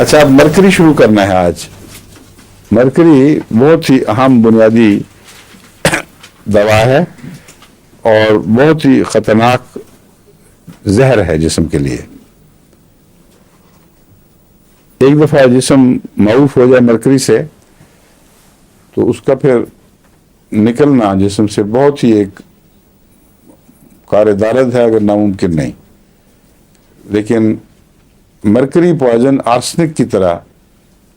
اچھا، اب مرکری شروع کرنا ہے آج. مرکری بہت ہی اہم بنیادی دوا ہے اور بہت ہی خطرناک زہر ہے جسم کے لیے. ایک دفعہ جسم معروف ہو جائے مرکری سے تو اس کا پھر نکلنا جسم سے بہت ہی ایک کار دارد ہے، اگر ناممکن نہیں. لیکن مرکری پوائزن آرسنک کی طرح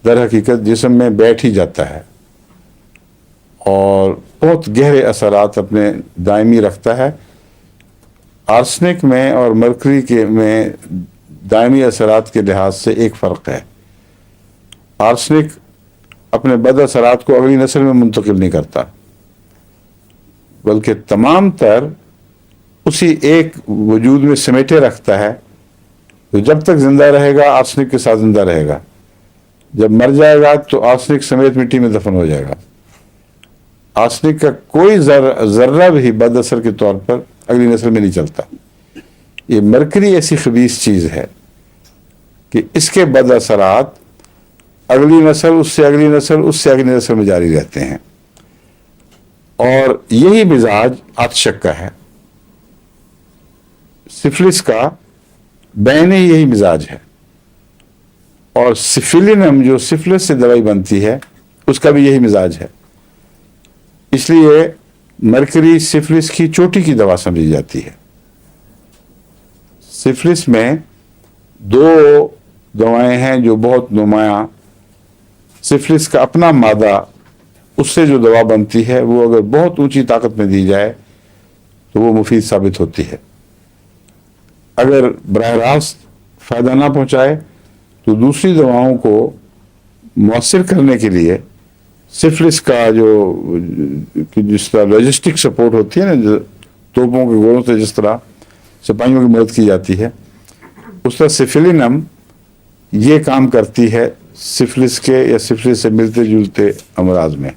در حقیقت جسم میں بیٹھ ہی جاتا ہے اور بہت گہرے اثرات اپنے دائمی رکھتا ہے. آرسنک میں اور مرکری کے میں دائمی اثرات کے لحاظ سے ایک فرق ہے. آرسنک اپنے بد اثرات کو اگلی نسل میں منتقل نہیں کرتا، بلکہ تمام تر اسی ایک وجود میں سمیٹے رکھتا ہے. تو جب تک زندہ رہے گا آرسنک کے ساتھ زندہ رہے گا، جب مر جائے گا تو آرسنک سمیت مٹی میں دفن ہو جائے گا. آرسنک کا کوئی ذرہ بھی بد اثر کے طور پر اگلی نسل میں نہیں چلتا. یہ مرکری ایسی خبیث چیز ہے کہ اس کے بد اثرات اگلی نسل، اس سے اگلی نسل، اس سے اگلی نسل میں جاری رہتے ہیں. اور یہی مزاج آتشک کا ہے، سفلس کا بین ہی یہی مزاج ہے. اور سفلینم جو سفلس سے دوائی بنتی ہے اس کا بھی یہی مزاج ہے. اس لیے مرکری سفلس کی چوٹی کی دوا سمجھی جاتی ہے. سفلس میں دو دوائیں ہیں جو بہت نمایاں. سفلس کا اپنا مادہ، اس سے جو دوا بنتی ہے وہ اگر بہت اونچی طاقت میں دی جائے تو وہ مفید ثابت ہوتی ہے. اگر براہ راست فائدہ نہ پہنچائے تو دوسری دواؤں کو مؤثر کرنے کے لیے سفلس کا جو جس طرح لاجسٹک سپورٹ ہوتی ہے نا، توپوں کے گولوں سے جس طرح سپاہیوں کی مدد کی جاتی ہے، اس طرح سفلینم یہ کام کرتی ہے سفلس کے یا سفلس سے ملتے جلتے امراض میں،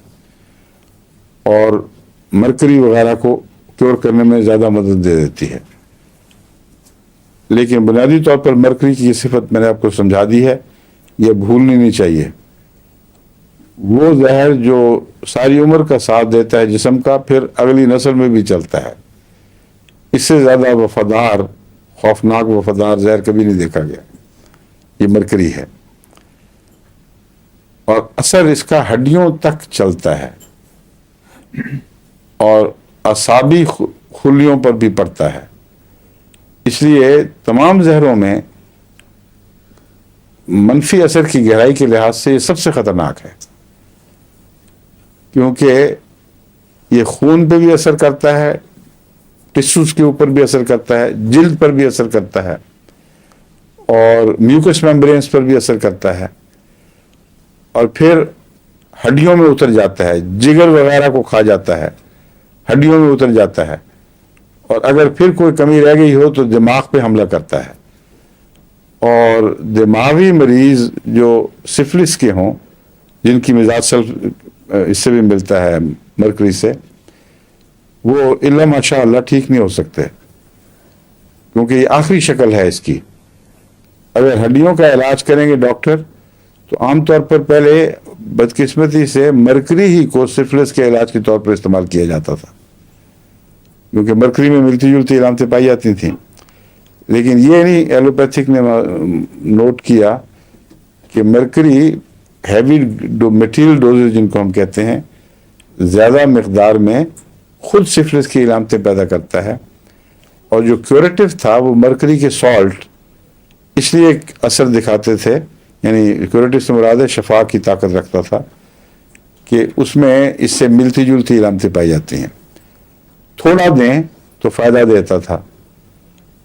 اور مرکری وغیرہ کو کیور کرنے میں زیادہ مدد دے دیتی ہے. لیکن بنیادی طور پر مرکری کی یہ صفت میں نے آپ کو سمجھا دی ہے، یہ بھولنی نہیں چاہیے. وہ زہر جو ساری عمر کا ساتھ دیتا ہے جسم کا، پھر اگلی نسل میں بھی چلتا ہے. اس سے زیادہ وفادار، خوفناک وفادار زہر کبھی نہیں دیکھا گیا. یہ مرکری ہے اور اثر اس کا ہڈیوں تک چلتا ہے اور اعصابی خلیوں پر بھی پڑتا ہے. اس لیے تمام زہروں میں منفی اثر کی گہرائی کے لحاظ سے یہ سب سے خطرناک ہے، کیونکہ یہ خون پہ بھی اثر کرتا ہے، ٹشوز کے اوپر بھی اثر کرتا ہے، جلد پر بھی اثر کرتا ہے، اور میوکس میمبرینز پر بھی اثر کرتا ہے، اور پھر ہڈیوں میں اتر جاتا ہے، جگر وغیرہ کو کھا جاتا ہے، ہڈیوں میں اتر جاتا ہے، اور اگر پھر کوئی کمی رہ گئی ہو تو دماغ پہ حملہ کرتا ہے. اور دماغی مریض جو سفلس کے ہوں، جن کی مزاج اس سے بھی ملتا ہے مرکری سے، وہ الا ماشاء اللہ ٹھیک نہیں ہو سکتے، کیونکہ یہ آخری شکل ہے اس کی. اگر ہڈیوں کا علاج کریں گے ڈاکٹر تو عام طور پر پہلے بدقسمتی سے مرکری ہی کو سفلس کے علاج کے طور پر استعمال کیا جاتا تھا، کیونکہ مرکری میں ملتی جلتی علامتیں پائی جاتی تھیں. لیکن یہ نہیں ایلوپیتھک نے نوٹ کیا کہ مرکری ہیوی میٹیریل ڈوزز جن کو ہم کہتے ہیں، زیادہ مقدار میں خود سفلس کی علامتیں پیدا کرتا ہے. اور جو کیوریٹو تھا وہ مرکری کے سالٹ اس لیے ایک اثر دکھاتے تھے، یعنی کیوریٹو سے مراد ہے شفا کی طاقت رکھتا تھا، کہ اس میں اس سے ملتی جلتی علامتیں پائی جاتی ہیں. تھوڑا دیں تو فائدہ دیتا تھا،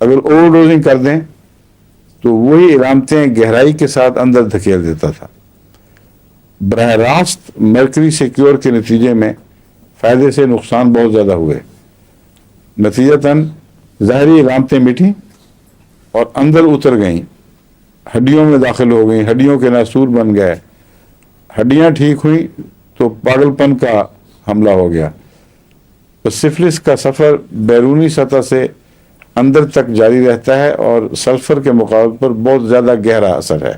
اگر اوور ڈوزنگ کر دیں تو وہی علامتیں گہرائی کے ساتھ اندر دھکیل دیتا تھا. براہ راست مرکری سے کیور کے نتیجے میں فائدے سے نقصان بہت زیادہ ہوئے. نتیجتاً ظاہری علامتیں مٹیں اور اندر اتر گئیں، ہڈیوں میں داخل ہو گئیں، ہڈیوں کے ناسور بن گئے، ہڈیاں ٹھیک ہوئیں تو پاگل پن کا حملہ ہو گیا. تو سفلس کا سفر بیرونی سطح سے اندر تک جاری رہتا ہے اور سلفر کے مقابلے پر بہت زیادہ گہرا اثر ہے.